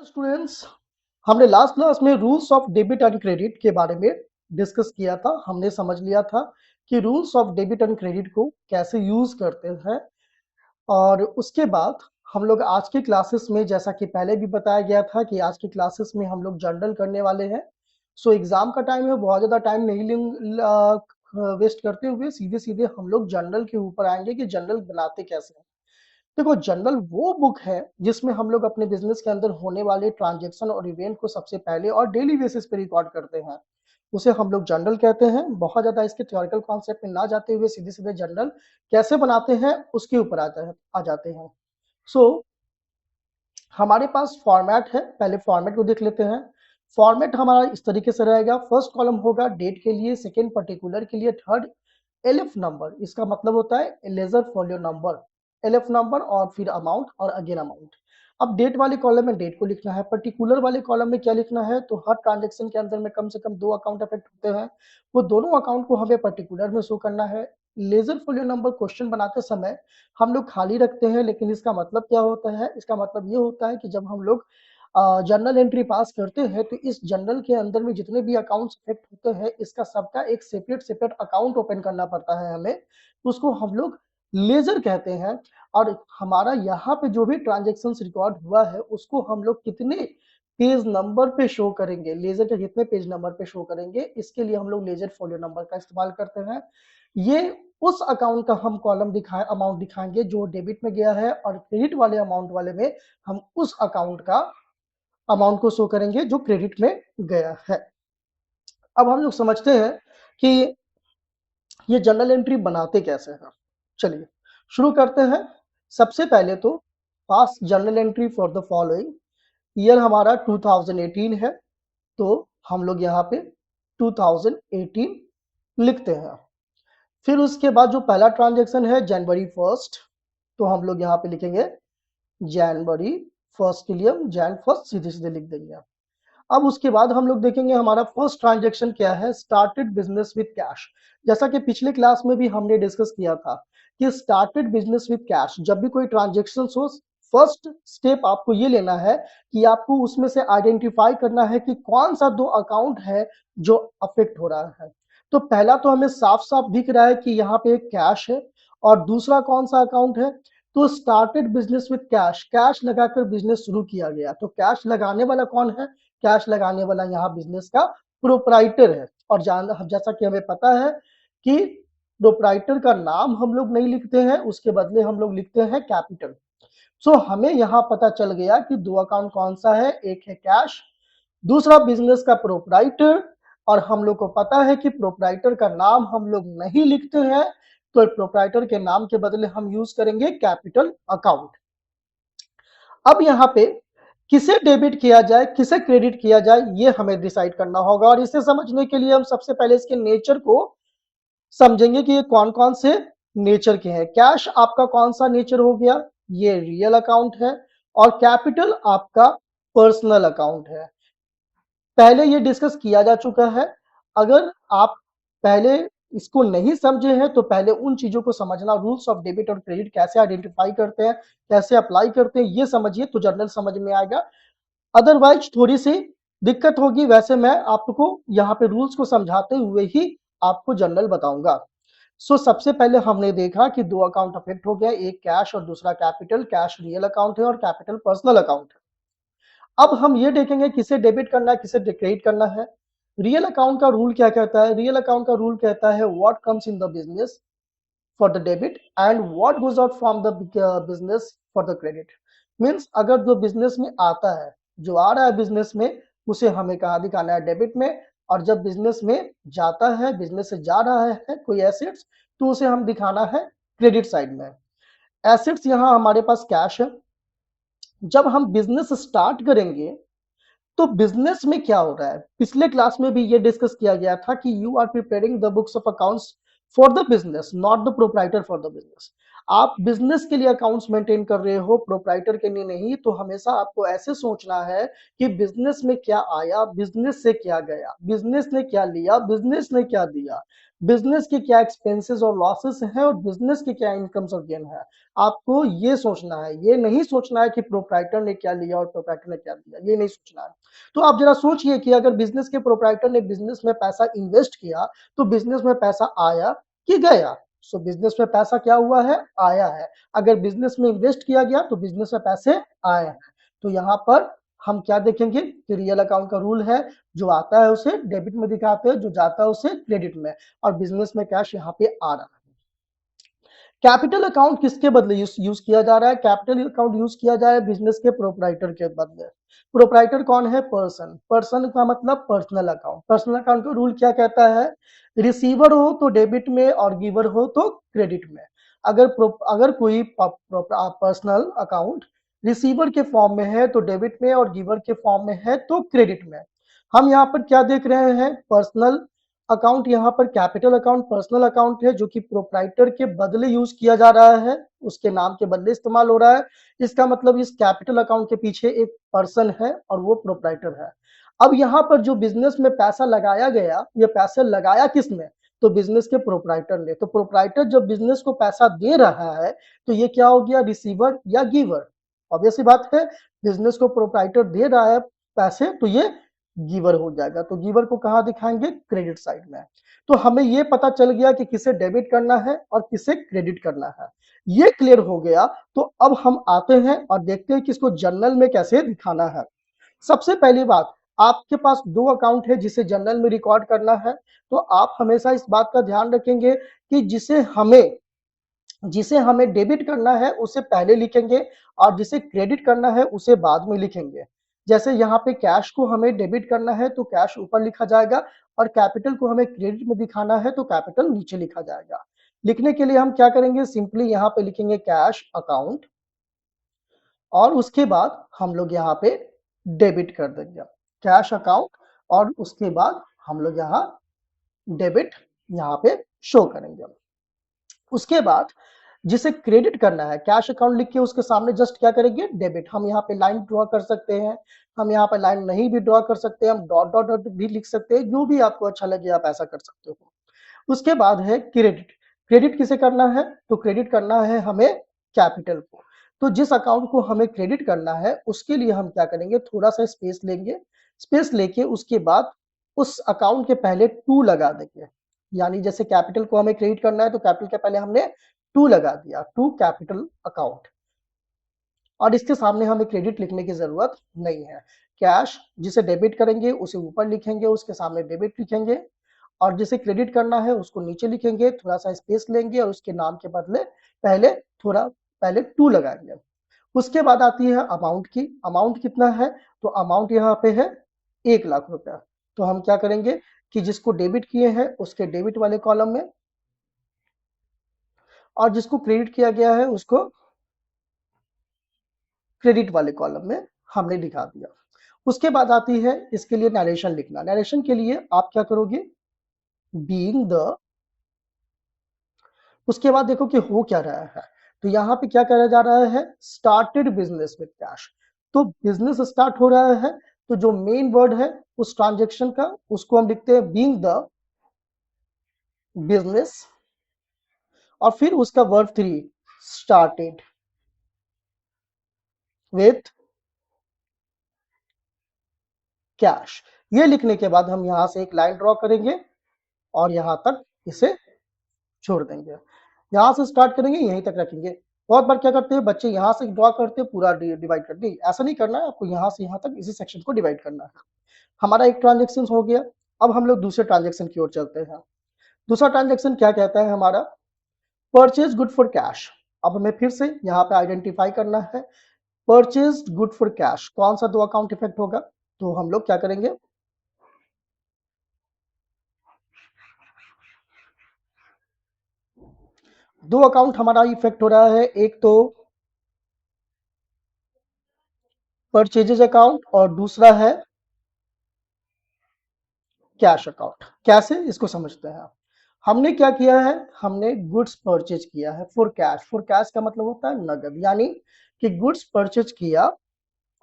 Students, हमने last class में rules of debit and credit के बारे में डिस्कस किया था। हमने समझ लिया था कि rules of debit and credit को कैसे यूज करते हैं। और उसके बाद हम लोग आज की क्लासेस में, जैसा कि पहले भी बताया गया था कि आज की क्लासेस में हम लोग जर्नल करने वाले हैं। सो एग्जाम का टाइम है, बहुत ज़्यादा टाइम नहीं वेस्ट करते हुए सीधे सीधे हम लोग जर्नल के ऊपर आएंगे कि जर्नल बनाते कैसे हैं। देखो, जर्नल वो बुक है जिसमें हम लोग अपने बिजनेस के अंदर होने वाले ट्रांजैक्शन और इवेंट को सबसे पहले और डेली बेसिस पे रिकॉर्ड करते हैं। उसे हम लोग जर्नल कहते हैं। बहुत ज्यादा इसके थ्योरेटिकल कॉन्सेप्ट में ना जाते हुए सीधे सीधे जर्नल कैसे बनाते हैं उसके ऊपर आ जाते हैं। सो हमारे पास फॉर्मेट है, पहले फॉर्मेट को देख लेते हैं। फॉर्मेट हमारा इस तरीके से रहेगा। फर्स्ट कॉलम होगा डेट के लिए, सेकेंड पर्टिकुलर के लिए, थर्ड एलिफ नंबर, इसका मतलब होता है ledger folio number, L F number और फिर अमाउंट और अगेन अमाउंट। अब डेट वाले कॉलम में डेट को लिखना है, पर्टिकुलर वाले कॉलम में क्या लिखना है, तो हर ट्रांजेक्शन के अंदर में कम से कम 2 अकाउंट अफेक्ट होते हैं, वो दोनों अकाउंट को हमें पर्टिकुलर में शो करना है। लेजर फॉलियो नंबर क्वेश्चन बनाते समय हम लोग खाली रखते हैं, लेकिन इसका मतलब क्या होता है, इसका मतलब ये होता है कि जब हम लोग जर्नल एंट्री पास करते हैं तो इस जर्नल के अंदर में जितने भी अकाउंट्स अफेक्ट होते हैं इसका सबका एक सेपरेट अकाउंट ओपन करना पड़ता है हमें, उसको हम लोग लेजर कहते हैं। और हमारा यहाँ पे जो भी ट्रांजेक्शन रिकॉर्ड हुआ है उसको हम लोग कितने पेज नंबर पे शो करेंगे, लेजर के कितने पेज नंबर पे शो करेंगे, इसके लिए हम लोग लेजर फॉलियो नंबर का इस्तेमाल करते हैं। ये उस अकाउंट का हम कॉलम अमाउंट दिखाएंगे जो डेबिट में गया है, और क्रेडिट वाले अमाउंट वाले में हम उस अकाउंट का अमाउंट को शो करेंगे जो क्रेडिट में गया है। अब हम लोग समझते हैं कि ये जर्नल एंट्री बनाते कैसे हैं। चलिए शुरू करते हैं। सबसे पहले तो पास journal entry for the following year हमारा 2018 है, तो हम लोग यहाँ पे 2018 लिखते हैं। फिर उसके बाद जो पहला ट्रांजेक्शन है जनवरी 1, तो हम लोग यहाँ पे लिखेंगे जनवरी 1 के लिए हम जैन 1 सीधे सीधे लिख देंगे। अब उसके बाद हम लोग देखेंगे हमारा फर्स्ट ट्रांजैक्शन क्या है, स्टार्टेड बिजनेस विद कैश। जैसा कि पिछले क्लास में भी हमने डिस्कस किया था कि स्टार्टेड बिजनेस विद कैश, जब भी कोई ट्रांजैक्शन हो, फर्स्ट स्टेप आपको ये लेना है कि आपको उसमें से आइडेंटिफाई करना है कि कौन सा 2 अकाउंट है जो अफेक्ट हो रहा है। तो पहला तो हमें साफ साफ दिख रहा है कि यहाँ पे एक कैश है, और दूसरा कौन सा अकाउंट है, तो started business with cash, cash लगाकर बिजनेस शुरू किया गया। तो कैश लगाने वाला कौन है, कैश लगाने वाला यहाँ बिजनेस का प्रोप्राइटर है। और जैसा कि हमें पता है कि प्रोप्राइटर का नाम हम लोग नहीं लिखते हैं, उसके बदले हम लोग लिखते हैं कैपिटल। सो हमें यहाँ पता चल गया कि 2 अकाउंट कौन सा है, एक है कैश, दूसरा बिजनेस का प्रोप्राइटर। और हम लोग को पता है कि प्रोप्राइटर का नाम हम लोग नहीं लिखते हैं, तो प्रोप्राइटर के नाम के बदले हम यूज करेंगे कैपिटल अकाउंट। अब यहाँ पे किसे डेबिट किया जाए किसे क्रेडिट किया जाए ये हमें डिसाइड करना होगा, और इसे समझने के लिए हम सबसे पहले इसके नेचर को समझेंगे कि ये कौन कौन से नेचर के हैं। कैश आपका कौन सा नेचर हो गया, ये रियल अकाउंट है, और कैपिटल आपका पर्सनल अकाउंट है। पहले ये डिस्कस किया जा चुका है। अगर आप पहले इसको नहीं समझे हैं तो पहले उन चीजों को समझना, रूल्स ऑफ डेबिट और क्रेडिट कैसे आइडेंटिफाई करते हैं, कैसे अप्लाई करते हैं, ये समझिए तो जर्नल समझ में आएगा। अदरवाइज थोड़ी सी दिक्कत होगी। वैसे मैं आपको यहाँ पे रूल्स को समझाते हुए ही आपको जर्नल बताऊंगा। सो सबसे पहले हमने देखा कि 2 अकाउंट अफेक्ट हो गया, एक कैश और दूसरा कैपिटल। कैश रियल अकाउंट है और कैपिटल पर्सनल अकाउंट है। अब हम ये देखेंगे किसे डेबिट करना है किसे क्रेडिट करना है। रियल अकाउंट का रूल क्या कहता है, रियल अकाउंट का रूल कहता है what comes in the business for the debit and what goes out from the business for the credit. Means अगर जो बिजनेस में आता है, जो आ रहा है बिजनेस में, उसे हमें कहाँ दिखाना है, डेबिट में। और जब बिजनेस में जाता है, बिजनेस से जा रहा है कोई एसेट्स, तो उसे हम दिखाना है क्रेडिट साइड में। एसेट्स यहाँ हमारे पास कैश है। जब हम बिजनेस स्टार्ट करेंगे तो बिजनेस में क्या हो रहा है, पिछले क्लास में भी ये डिस्कस किया गया था कि you are preparing the books of accounts for the business, not the proprietor for the business. आप बिजनेस के लिए अकाउंट्स मेंटेन कर रहे हो, प्रोप्राइटर के लिए नहीं। तो हमेशा आपको ऐसे सोचना है कि बिजनेस में क्या आया, बिजनेस से क्या गया, बिजनेस ने क्या लिया, बिजनेस ने क्या दिया, बिजनेस के क्या एक्सपेंसेस और लॉसेस हैं और बिजनेस के क्या इनकम्स और गेन है। आपको ये सोचना है, ये नहीं सोचना है कि प्रोप्राइटर ने क्या लिया और प्रोप्राइटर ने क्या दिया, ये नहीं सोचना है। तो आप जरा सोचिए कि अगर बिजनेस के प्रोप्राइटर ने बिजनेस में पैसा इन्वेस्ट किया तो बिजनेस में पैसा आया कि गया। सो बिजनेस में पैसा क्या हुआ है, आया है। अगर बिजनेस में इन्वेस्ट किया गया तो बिजनेस में पैसे आए हैं। तो यहाँ पर हम क्या देखेंगे कि रियल अकाउंट का रूल है, जो आता है उसे डेबिट में दिखाते हैं, जो जाता है उसे क्रेडिट में, और बिजनेस में कैश यहाँ पे आ रहा है। कैपिटल अकाउंट किसके बदले यूज किया जा रहा है? कैपिटल अकाउंट यूज किया जा रहा है बिजनेस के प्रोप्राइटर के बदले। प्रोप्राइटर कौन है? पर्सन। पर्सन का मतलब पर्सनल अकाउंट। पर्सनल अकाउंट का रूल क्या कहता है? रिसीवर हो तो डेबिट में और गिवर हो तो क्रेडिट में। अगर कोई पर्सनल अकाउंट रिसीवर के फॉर्म में है तो डेबिट में, और गिवर के फॉर्म में है तो क्रेडिट में। हम यहाँ पर क्या देख रहे हैं? Personal account. यहाँ पर कैपिटल अकाउंट पर्सनल अकाउंट है जो कि प्रोप्राइटर के बदले यूज किया जा रहा है, उसके नाम के बदले इस्तेमाल हो रहा है। इसका मतलब इस कैपिटल अकाउंट के पीछे एक पर्सन है और वो प्रोप्राइटर है। अब यहाँ पर जो बिजनेस में पैसा लगाया गया, ये पैसा लगाया किसने? तो बिजनेस के प्रोप्राइटर ने। तो प्रोप्राइटर जब बिजनेस को पैसा दे रहा है तो ये क्या हो गया? रिसीवर या गिवर। ऑब्वियस बात है, बिजनेस को प्रोप्राइटर दे रहा है पैसे तो ये गिवर हो जाएगा। तो गिवर को कहाँ दिखाएंगे? क्रेडिट साइड में। तो हमें ये पता चल गया कि किसे डेबिट करना है और किसे क्रेडिट करना है। ये क्लियर हो गया। तो अब हम आते हैं और देखते हैं कि इसको जर्नल में कैसे दिखाना है। सबसे पहली बात, आपके पास दो अकाउंट है जिसे जर्नल में रिकॉर्ड करना है। तो आप हमेशा इस बात का ध्यान रखेंगे कि जिसे हमें डेबिट करना है उसे पहले लिखेंगे और जिसे क्रेडिट करना है उसे बाद में लिखेंगे। जैसे यहाँ पे कैश को हमें डेबिट करना है तो कैश ऊपर लिखा जाएगा, और कैपिटल को हमें क्रेडिट में दिखाना है तो कैपिटल नीचे लिखा जाएगा। लिखने के लिए हम क्या करेंगे? सिंपली यहाँ पे लिखेंगे कैश अकाउंट, और उसके बाद हम लोग यहाँ पे डेबिट कर देंगे कैश अकाउंट, और उसके बाद हम लोग यहाँ डेबिट यहाँ पे शो करेंगे। उसके बाद जिसे क्रेडिट करना है, कैश अकाउंट लिख के उसके सामने जस्ट क्या करेंगे? डेबिट। हम यहाँ पे लाइन ड्रॉ कर सकते हैं, हम यहाँ पे लाइन नहीं भी ड्रॉ कर सकते हैं, हम डॉट डॉट डॉट भी लिख सकते हैं, जो भी आपको अच्छा लगे आप ऐसा कर सकते हो। उसके बाद है क्रेडिट। क्रेडिट किसे करना है? तो क्रेडिट करना है हमें कैपिटल को। तो जिस अकाउंट को हमें क्रेडिट करना है उसके लिए हम क्या करेंगे? थोड़ा सा स्पेस लेंगे। स्पेस लेके उसके बाद उस अकाउंट के पहले टू लगा देंगे। यानी जैसे कैपिटल को हमें क्रेडिट करना है तो कैपिटल के पहले हमने टू लगा दिया, टू कैपिटल अकाउंट। और इसके सामने हमें क्रेडिट लिखने की जरूरत नहीं है। कैश जिसे डेबिट करेंगे उसे ऊपर लिखेंगे, उसके सामने डेबिट लिखेंगे, और जिसे क्रेडिट करना है उसको नीचे लिखेंगे, थोड़ा सा स्पेस लेंगे और उसके नाम के बदले पहले थोड़ा पहले टू लगाएंगे। उसके बाद आती है अमाउंट की। अमाउंट कितना है? तो अमाउंट यहाँ पे है 1 लाख रुपया। तो हम क्या करेंगे कि जिसको डेबिट किए हैं उसके डेबिट वाले कॉलम में, और जिसको क्रेडिट किया गया है उसको क्रेडिट वाले कॉलम में हमने दिखा दिया। उसके बाद आती है इसके लिए नरेशन लिखना। नरेशन के लिए आप क्या करोगे? बीइंग द, उसके बाद देखो कि हो क्या रहा है। तो यहाँ पे क्या करा जा रहा है? Started business with cash. तो बिजनेस स्टार्ट हो रहा है, तो जो मेन वर्ड है उस ट्रांजेक्शन का उसको हम लिखते हैं बीइंग द बिजनेस, और फिर उसका वर्ब 3 स्टार्टेड विथ कैश। ये लिखने के बाद हम यहां से एक लाइन ड्रॉ करेंगे और यहां तक इसे छोड़ देंगे। यहां से स्टार्ट करेंगे यहीं तक रखेंगे। बहुत बार क्या करते हैं बच्चे, यहां से ड्रॉ करते हैं पूरा डिवाइड कर दी। ऐसा नहीं करना है आपको, यहां से यहां तक इसी सेक्शन को डिवाइड करना है। हमारा एक ट्रांजेक्शन हो गया। अब हम लोग दूसरे ट्रांजेक्शन की ओर चलते हैं। दूसरा ट्रांजेक्शन क्या कहता है हमारा? Purchase good for cash. अब हमें फिर से यहाँ पे आइडेंटिफाई करना है परचेज गुड फॉर कैश कौन सा दो अकाउंट इफेक्ट होगा। तो हम लोग क्या करेंगे? दो अकाउंट हमारा इफेक्ट हो रहा है, एक तो परचेजेज अकाउंट और दूसरा है कैश अकाउंट। कैसे, इसको समझते हैं। हमने क्या किया है, हमने गुड्स परचेज किया है फॉर कैश। फॉर कैश का मतलब होता है नगद, यानी कि गुड्स परचेज किया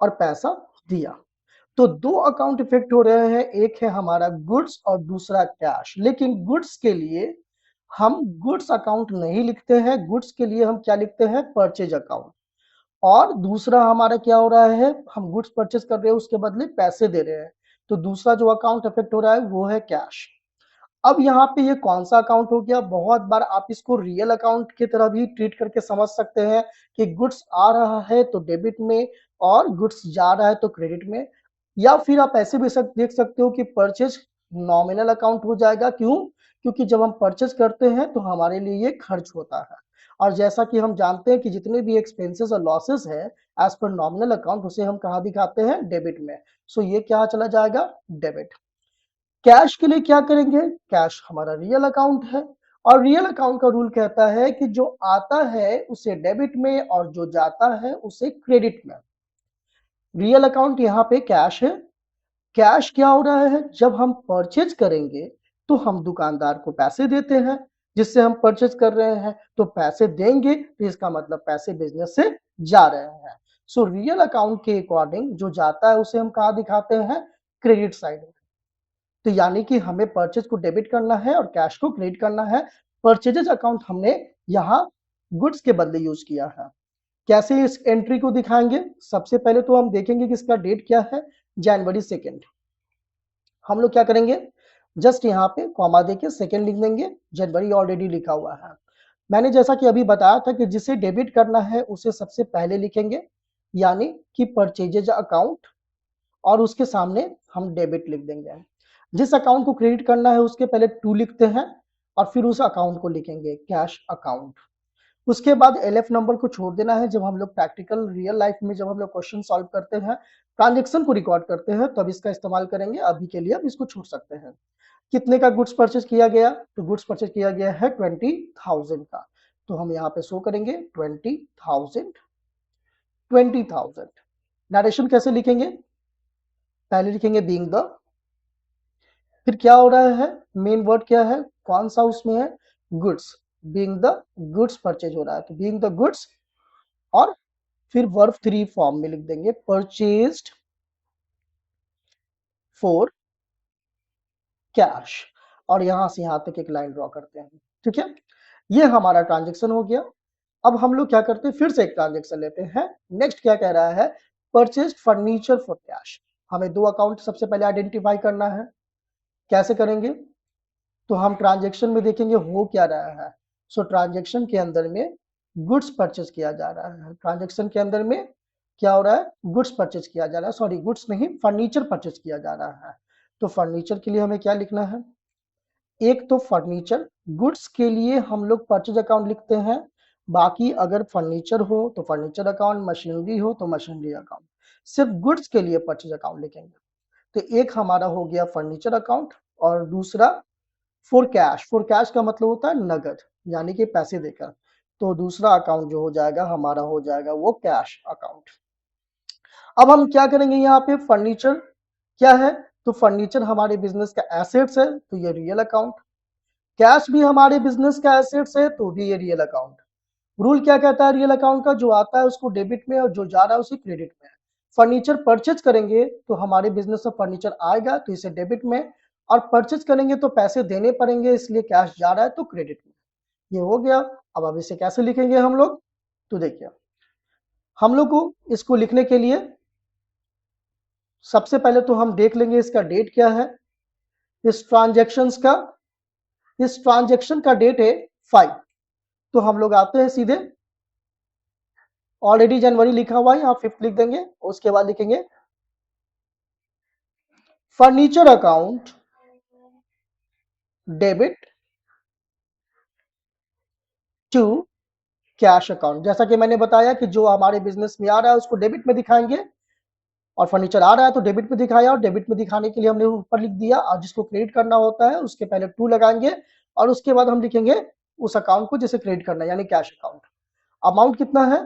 और पैसा दिया। तो दो अकाउंट इफेक्ट हो रहे हैं, एक है हमारा गुड्स और दूसरा कैश। लेकिन गुड्स के लिए हम गुड्स अकाउंट नहीं लिखते हैं, गुड्स के लिए हम क्या लिखते हैं, परचेज अकाउंट। और दूसरा हमारा क्या हो रहा है, हम गुड्स परचेज कर रहे हैं, उसके बदले पैसे दे रहे हैं, तो दूसरा जो अकाउंट इफेक्ट हो रहा है वो है कैश। अब यहाँ पे ये कौन सा अकाउंट हो गया, बहुत बार आप इसको रियल अकाउंट की तरह भी ट्रीट करके समझ सकते हैं कि गुड्स आ रहा है तो डेबिट में और गुड्स जा रहा है तो क्रेडिट में। या फिर आप ऐसे भी देख सकते हो कि परचेज नॉमिनल अकाउंट हो जाएगा। क्यों? क्योंकि जब हम परचेज करते हैं तो हमारे लिए ये खर्च होता है, और जैसा कि हम जानते हैं कि जितने भी एक्सपेंसेस और लॉसेस है एज पर नॉमिनल अकाउंट, उसे हम कहाँ दिखाते हैं, डेबिट में। सो ये क्या चला जाएगा, डेबिट। कैश के लिए क्या करेंगे, कैश हमारा रियल अकाउंट है, और रियल अकाउंट का रूल कहता है कि जो आता है उसे डेबिट में और जो जाता है उसे क्रेडिट में। रियल अकाउंट यहाँ पे कैश है। कैश क्या हो रहा है, जब हम परचेज करेंगे तो हम दुकानदार को पैसे देते हैं जिससे हम परचेज कर रहे हैं, तो पैसे देंगे तो इसका मतलब पैसे बिजनेस से जा रहे हैं। सो रियल अकाउंट के अकॉर्डिंग जो जाता है उसे हम कहाँ दिखाते हैं, क्रेडिट साइड में। तो यानी कि हमें परचेज को डेबिट करना है और कैश को क्रेडिट करना है। परचेजेज अकाउंट हमने यहाँ गुड्स के बदले यूज किया है। कैसे इस एंट्री को दिखाएंगे, सबसे पहले तो हम देखेंगे कि इसका डेट क्या है, जनवरी 2। हम लोग क्या करेंगे, जस्ट यहाँ पे कॉमा देके सेकेंड लिख देंगे, जनवरी ऑलरेडी लिखा हुआ है। मैंने जैसा कि अभी बताया था कि जिसे डेबिट करना है उसे सबसे पहले लिखेंगे, यानी कि परचेजेज अकाउंट, और उसके सामने हम डेबिट लिख देंगे। जिस अकाउंट को क्रेडिट करना है उसके पहले टू लिखते हैं और फिर उस अकाउंट को लिखेंगे कैश अकाउंट। उसके बाद एलएफ नंबर को छोड़ देना है। जब हम लोग प्रैक्टिकल रियल लाइफ में जब हम लोग क्वेश्चन सॉल्व करते हैं, ट्रांजेक्शन को रिकॉर्ड करते हैं, तब इसका इस्तेमाल करेंगे। अभी के लिए आप इसको छोड़ सकते हैं। कितने का गुड्स परचेज किया गया, तो गुड्स परचेज किया गया है 20,000 का, तो हम यहाँ पे शो करेंगे 20,000। 20,000 नरेशन कैसे लिखेंगे, पहले लिखेंगे बीइंग द, फिर क्या हो रहा है, मेन वर्ड क्या है, कौन सा उसमें है, goods. Being the goods purchase हो रहा है, तो बीइंग द गुड्स, और फिर वर्ब 3 फॉर्म में लिख देंगे परचेज्ड फॉर कैश, और यहां से यहां तक एक लाइन ड्रॉ करते हैं। ठीक है, ये हमारा ट्रांजेक्शन हो गया। अब हम लोग क्या करते हैं, फिर से एक ट्रांजेक्शन लेते हैं। नेक्स्ट क्या कह रहा है, परचेज फर्नीचर फॉर कैश। हमें दो अकाउंट सबसे पहले आइडेंटिफाई करना है। कैसे करेंगे, तो हम ट्रांजेक्शन में देखेंगे हो क्या रहा है। सो ट्रांजेक्शन के अंदर में गुड्स परचेज किया जा रहा है। ट्रांजेक्शन के अंदर में क्या हो रहा है, गुड्स परचेज किया जा रहा है, सॉरी गुड्स नहीं, फर्नीचर परचेज किया जा रहा है। तो फर्नीचर के लिए हमें क्या लिखना है, एक तो फर्नीचर, गुड्स के लिए हम लोग परचेज अकाउंट लिखते हैं, बाकी अगर फर्नीचर हो तो फर्नीचर अकाउंट, मशीनरी हो तो मशीनरी अकाउंट। सिर्फ गुड्स के लिए परचेज अकाउंट लिखेंगे। तो एक हमारा हो गया फर्नीचर अकाउंट, और दूसरा फॉर कैश। फॉर कैश का मतलब होता है नगद, यानी कि पैसे देकर। तो दूसरा अकाउंट जो हो जाएगा हमारा हो जाएगा वो कैश अकाउंट। अब हम क्या करेंगे, यहाँ पे फर्नीचर क्या है, तो फर्नीचर हमारे बिजनेस का एसेट्स है, तो ये रियल अकाउंट। कैश भी हमारे बिजनेस का एसेट्स है, तो भी ये रियल अकाउंट। रूल क्या कहता है रियल अकाउंट का, जो आता है उसको डेबिट में और जो जा रहा है उसे क्रेडिट में। फर्नीचर परचेज करेंगे तो हमारे बिजनेस में फर्नीचर आएगा तो इसे डेबिट में, और परचेज करेंगे तो पैसे देने पड़ेंगे, इसलिए कैश जा रहा है तो क्रेडिट में। ये हो गया। अब इसे कैसे लिखेंगे हम लोग, तो देखिए हम लोग को इसको लिखने के लिए सबसे पहले तो हम देख लेंगे इसका डेट क्या है। इस ट्रांजेक्शन का, इस ट्रांजेक्शन का डेट है 5। तो हम लोग आते हैं सीधे, ऑलरेडी जनवरी लिखा हुआ है, यहाँ 5 लिख देंगे। उसके बाद लिखेंगे furniture account debit to cash account. जैसा कि मैंने बताया कि जो हमारे बिजनेस में आ रहा है उसको डेबिट में दिखाएंगे, और फर्नीचर आ रहा है तो डेबिट में दिखाया, और डेबिट में दिखाने के लिए हमने ऊपर लिख दिया, और जिसको क्रेडिट करना होता है उसके पहले टू लगाएंगे, और उसके बाद हम लिखेंगे उस अकाउंट को जिसे क्रेडिट करना है, यानी कैश अकाउंट। अमाउंट कितना है,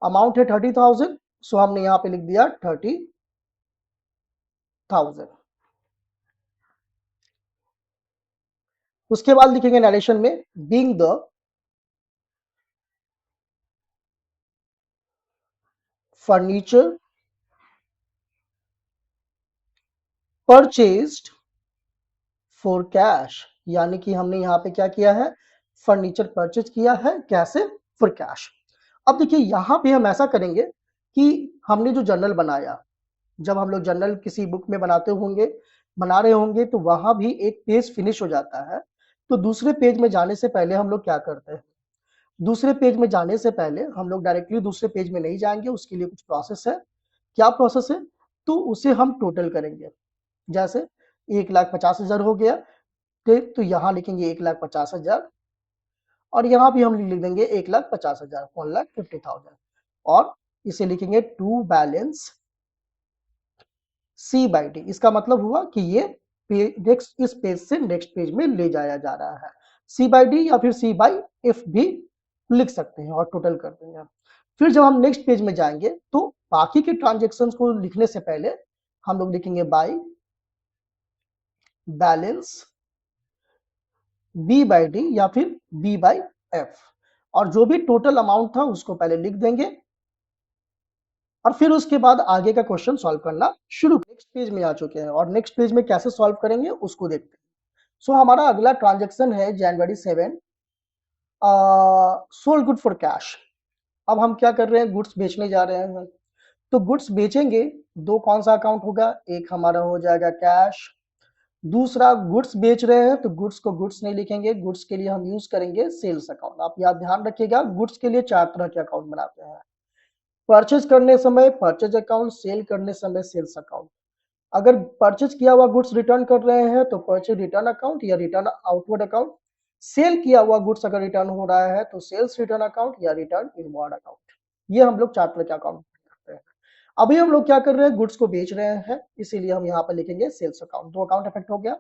अमाउंट है 30,000, सो हमने यहाँ पे लिख दिया 30,000। उसके बाद लिखेंगे नरेशन में being the furniture purchased for cash, यानी कि हमने यहाँ पे क्या किया है, फर्नीचर परचेज किया है, कैसे, फॉर कैश। अब देखिए यहाँ पे हम ऐसा करेंगे कि हमने जो जर्नल बनाया, जब हम लोग जर्नल किसी बुक में बना रहे होंगे तो वहां भी एक पेज फिनिश हो जाता है, तो दूसरे पेज में जाने से पहले हम लोग क्या करते हैं, दूसरे पेज में जाने से पहले हम लोग डायरेक्टली दूसरे पेज में नहीं जाएंगे, उसके लिए कुछ प्रोसेस है। क्या प्रोसेस है, तो उसे हम टोटल करेंगे। जैसे 1,50,000 हो गया, तो यहाँ लिखेंगे 1,50,000 और यहाँ भी हम लिख देंगे 1,50,000, 1,50,000, और इसे लिखेंगे to balance C by D. इसका मतलब हुआ कि ये नेक्स्ट इस पेज से नेक्स्ट पेज में ले जाया जा रहा है। सी बाई डी या फिर सी बाई एफ भी लिख सकते हैं और टोटल कर देंगे। फिर जब हम नेक्स्ट पेज में जाएंगे तो बाकी के ट्रांजेक्शन को लिखने से पहले हम लोग लिखेंगे by balance B by D या फिर बी बाई एफ, और जो भी टोटल अमाउंट था उसको पहले लिख देंगे और फिर उसके बाद आगे का क्वेश्चन सॉल्व करना शुरू। नेक्स्ट पेज में आ चुके हैं और नेक्स्ट पेज में कैसे सॉल्व करेंगे उसको देखते हैं। सो हमारा अगला ट्रांजेक्शन है जनवरी 7, सोल्ड गुड फॉर कैश। अब हम क्या कर रहे हैं, गुड्स बेचने जा रहे हैं, तो गुड्स बेचेंगे, दो कौन सा अकाउंट होगा, एक हमारा हो जाएगा कैश, दूसरा गुड्स बेच रहे हैं तो गुड्स को गुड्स नहीं लिखेंगे, गुड्स के लिए हम यूज करेंगे सेल्स अकाउंट। आप याद ध्यान रखिएगा, गुड्स के लिए चार तरह के अकाउंट बनाते हैं, परचेज करने समय परचेज अकाउंट, सेल करने समय सेल्स अकाउंट। अगर परचेज किया हुआ गुड्स रिटर्न कर रहे हैं तो परचेज रिटर्न अकाउंट या रिटर्न आउटवर्ड अकाउंट, सेल किया हुआ गुड्स अगर रिटर्न हो रहा है तो सेल्स रिटर्न अकाउंट या रिटर्न इनवर्ड अकाउंट। ये हम लोग चार तरह के अकाउंट करते हैं। अभी हम लोग क्या कर रहे हैं, गुड्स को बेच रहे हैं, इसीलिए हम यहाँ पर लिखेंगे सेल्स अकाउंट। दो अकाउंट इफेक्ट हो गया।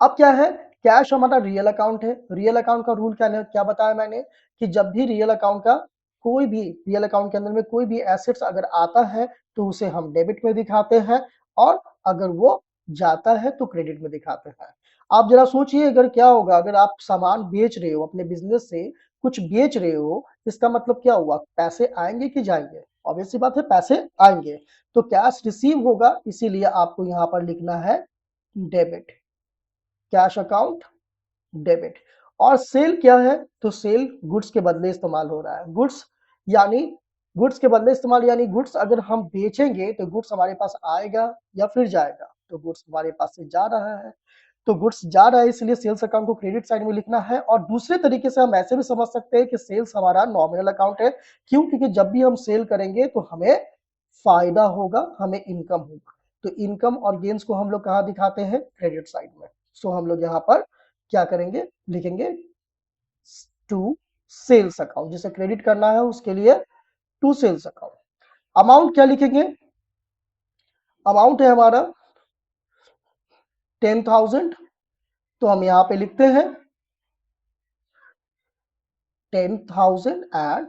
अब क्या है, कैश हमारा रियल अकाउंट है। रियल अकाउंट का रूल क्या बताया मैंने, कि जब भी रियल अकाउंट का कोई भी रियल अकाउंट के अंदर में कोई भी एसेट्स अगर आता है तो उसे हम डेबिट में दिखाते हैं, और अगर वो जाता है तो क्रेडिट में दिखाते हैं। आप जरा सोचिए, अगर क्या होगा, अगर आप सामान बेच रहे हो, अपने बिजनेस से कुछ बेच रहे हो, इसका मतलब क्या हुआ, पैसे आएंगे कि जाएंगे, ऑब्वियस सी बात है पैसे आएंगे। तो कैश रिसीव होगा, इसीलिए आपको यहाँ पर लिखना है डेबिट, कैश अकाउंट डेबिट। और सेल क्या है, तो सेल गुड्स के बदले इस्तेमाल हो रहा है, गुड्स यानी गुड्स के बदले इस्तेमाल, यानी गुड्स अगर हम बेचेंगे तो गुड्स हमारे पास आएगा या फिर जाएगा, तो गुड्स हमारे पास से जा रहा है, तो गुड्स जा रहा है, इसलिए सेल्स अकाउंट को क्रेडिट साइड में लिखना है। और दूसरे तरीके से हम ऐसे भी समझ सकते हैं कि सेल्स हमारा नॉमिनल अकाउंट है, क्यों, क्योंकि जब भी हम सेल करेंगे तो हमें फायदा होगा, हमें इनकम होगा, तो इनकम और गेन्स को हम लोग कहाँ दिखाते हैं, क्रेडिट साइड में। सो हम लोग यहाँ पर क्या करेंगे, लिखेंगे टू सेल्स अकाउंट, जिसे क्रेडिट करना है उसके लिए टू सेल्स अकाउंट। अमाउंट क्या लिखेंगे, अमाउंट है हमारा 10,000, तो हम यहां पे लिखते हैं 10,000 एंड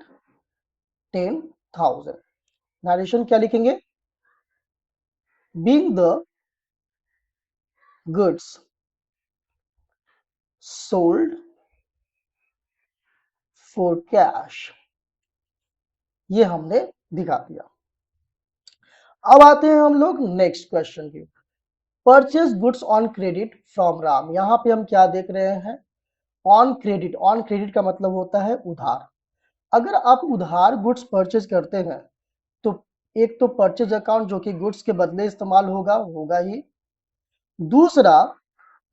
10,000। नरेशन क्या लिखेंगे, being the goods sold for cash, ये हमने दिखा दिया। अब आते हैं हम लोग नेक्स्ट क्वेश्चन की, purchase goods on credit from Ram. यहां पे हम क्या देख रहे हैं, ऑन क्रेडिट। ऑन क्रेडिट का मतलब होता है उधार। अगर आप उधार गुड्स परचेज करते हैं तो एक तो परचेज अकाउंट जो कि गुड्स के बदले इस्तेमाल होगा ही, दूसरा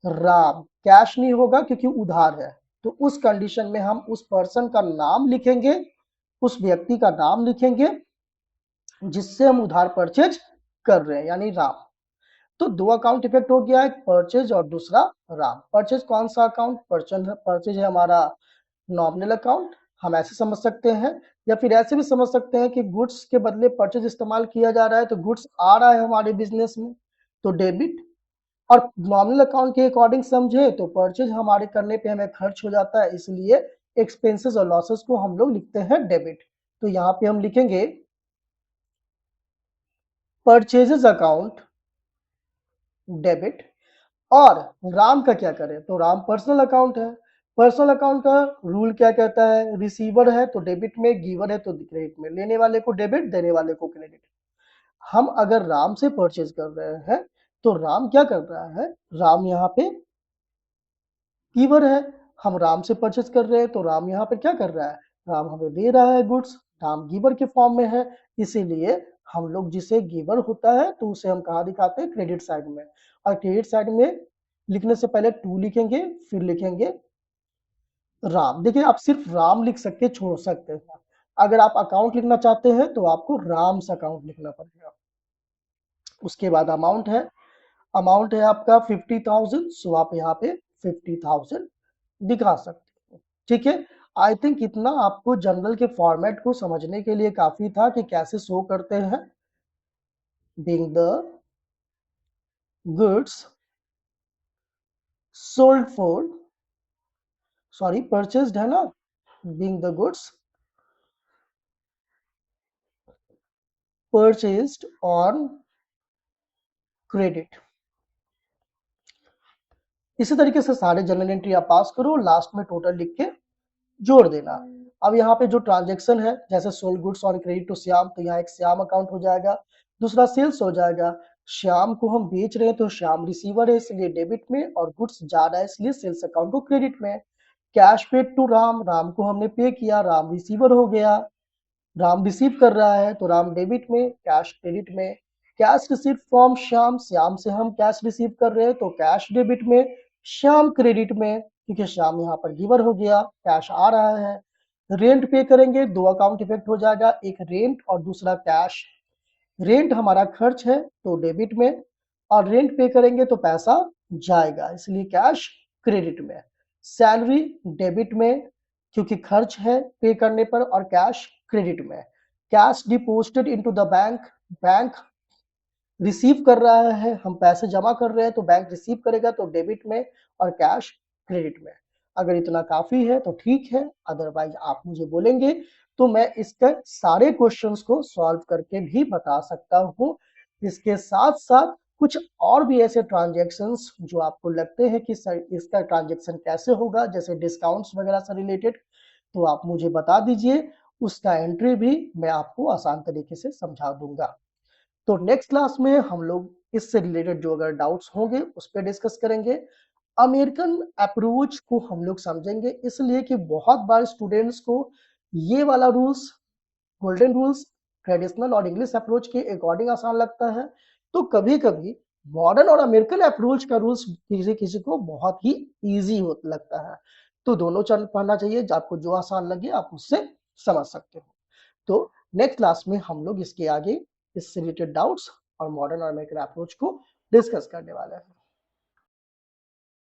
राम कैश नहीं होगा क्योंकि उधार है, तो उस कंडीशन में हम उस पर्सन का नाम लिखेंगे, उस व्यक्ति का नाम लिखेंगे जिससे हम उधार परचेज कर रहे हैं, यानी राम। तो दो अकाउंट इफेक्ट हो गया, एक परचेज और दूसरा राम। परचेज कौन सा अकाउंट, परचेज है हमारा नॉमिनल अकाउंट, हम ऐसे समझ सकते हैं, या फिर ऐसे भी समझ सकते हैं कि गुड्स के बदले परचेज इस्तेमाल किया जा रहा है, तो गुड्स आ रहा है हमारे बिजनेस में तो डेबिट। और नॉमिनल अकाउंट के अकॉर्डिंग समझे तो परचेज हमारे करने पे हमें खर्च हो जाता है, इसलिए एक्सपेंसेस और लॉसेस को हम लोग लिखते हैं डेबिट। तो यहाँ पे हम लिखेंगे परचेजेस अकाउंट डेबिट। और राम का क्या करें, तो राम पर्सनल अकाउंट है। पर्सनल अकाउंट का रूल क्या कहता है, रिसीवर है तो डेबिट में, गिवर है तो क्रेडिट में, लेने वाले को डेबिट, देने वाले को क्रेडिट। हम अगर राम से परचेज कर रहे हैं तो राम क्या कर रहा है, राम यहाँ पे गिवर है। हम राम से परचेज कर रहे हैं तो राम यहाँ पे क्या कर रहा है, राम हमें दे रहा है गुड्स, राम गिवर के फॉर्म में है। इसीलिए हम लोग जिसे गिवर होता है तो उसे हम कहाँ दिखाते हैं, क्रेडिट साइड में। और क्रेडिट साइड में लिखने से पहले टू लिखेंगे, फिर लिखेंगे राम। देखिए आप सिर्फ राम लिख सकते, छोड़ सकते हैं। अगर आप अकाउंट लिखना चाहते हैं तो आपको राम्स अकाउंट लिखना पड़ेगा। उसके बाद अमाउंट है, अमाउंट है आपका 50,000, सो आप यहाँ पे 50,000 दिखा सकते हो। ठीक है, आई थिंक इतना आपको जनरल के फॉर्मेट को समझने के लिए काफी था कि कैसे शो करते हैं। Being the goods sold for, sorry purchased है ना, being the goods purchased on credit. इसी तरीके से सारे जनरल एंट्री आप पास करो, लास्ट में टोटल लिख के जोड़ देना। अब यहाँ पे जो ट्रांजेक्शन है, जैसे sold goods on credit to Shyam, तो यहाँ एक श्याम अकाउंट हो जाएगा। दूसरा सेल्स हो जाएगा, श्याम को हम बेच रहे हैं तो श्याम रिसीवर है इसलिए डेबिट में, और गुड्स जा रहा है इसलिए सेल्स अकाउंट को क्रेडिट में। Cash paid to Ram, Ram को हमने पे किया, राम रिसीवर हो गया। राम रिसीव कर रहा है तो राम डेबिट में, कैश क्रेडिट में। Cash receive from Shyam, Shyam से हम कैश रिसीव कर रहे हैं तो कैश डेबिट में, श्याम क्रेडिट में, क्योंकि श्याम यहाँ पर गिवर हो गया, कैश आ रहा है। रेंट पे करेंगे, दो अकाउंट इफेक्ट हो जाएगा, एक रेंट और दूसरा कैश। रेंट हमारा खर्च है तो डेबिट में, और रेंट पे करेंगे तो पैसा जाएगा इसलिए कैश क्रेडिट में। सैलरी डेबिट में क्योंकि खर्च है पे करने पर, और कैश क्रेडिट में। Cash deposited into the bank, bank receive कर रहा है, हम पैसे जमा कर रहे हैं तो बैंक रिसीव करेगा तो डेबिट में, और कैश क्रेडिट में। अगर इतना काफी है तो ठीक है, अदरवाइज आप मुझे बोलेंगे तो मैं इसके सारे क्वेश्चंस को सॉल्व करके भी बता सकता हूं। इसके साथ साथ कुछ और भी ऐसे ट्रांजेक्शन्स जो आपको लगते हैं कि सर इसका ट्रांजेक्शन कैसे होगा, जैसे डिस्काउंट्स वगैरह से रिलेटेड, तो आप मुझे बता दीजिए, उसका एंट्री भी मैं आपको आसान तरीके से समझा दूंगा। तो नेक्स्ट क्लास में हम लोग इससे रिलेटेड जो अगर डाउट्स होंगे उस पर डिस्कस करेंगे। अमेरिकन अप्रोच को हम लोग समझेंगे, इसलिए कि बहुत बार स्टूडेंट्स को ये वाला रूल्स, गोल्डन रूल्स, ट्रेडिशनल और इंग्लिश अप्रोच के अकॉर्डिंग आसान लगता है, तो कभी कभी मॉडर्न और अमेरिकन अप्रोच का रूल्स किसी किसी को बहुत ही इजी लगता है। तो दोनों चरण पढ़ना चाहिए, आपको जो आसान लगे आप उससे समझ सकते हो। तो नेक्स्ट क्लास में हम लोग इसके आगे इससे रिलेटेड डाउट्स और मॉडर्न और अमेरिकन अप्रोच को डिस्कस करने वाले हैं।